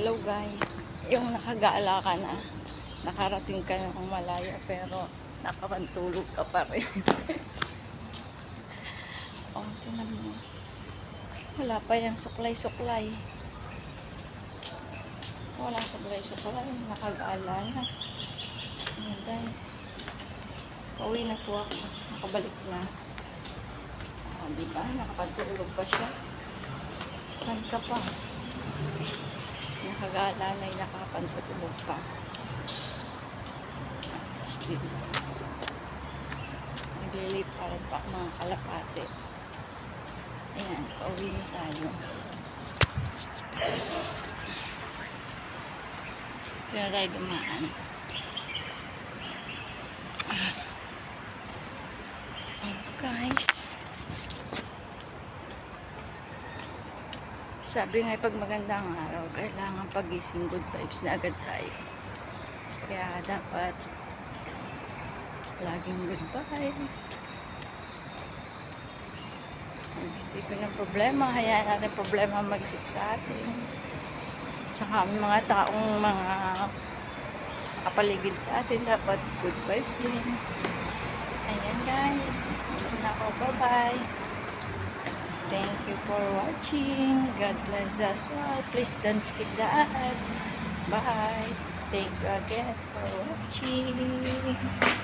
Hello guys, yung nakagala ka na, nakarating ka ng malaya pero nakapantulog ka pa rin. Oh, tinan mo. Wala pa yung suklay-suklay. Wala suklay-suklay, nakagala na. Ayan guys. Pauwi na po ako, nakabalik na. Oh, diba? Nakapantulog pa siya. Saan ka pa? Nakagala na yung nakapantulog pa. Still. Nagliliparan pa mga kalapate. Ayan, pauwi na tayo. Ito na tayo dumaan. Oh, guys. Sabi nga pag magandang araw, kailangan pagising good vibes na agad tayo. Kaya dapat laging good vibes. Mag-isipin ng problema, hayaan natin problema mag-isip sa atin. Tsaka mga taong mga kapaligid sa atin, dapat good vibes din. Ayan guys, ito na ako, bye-bye. Thank you for watching. God bless us all. Please don't skip the ads. Bye. Thank you again for watching.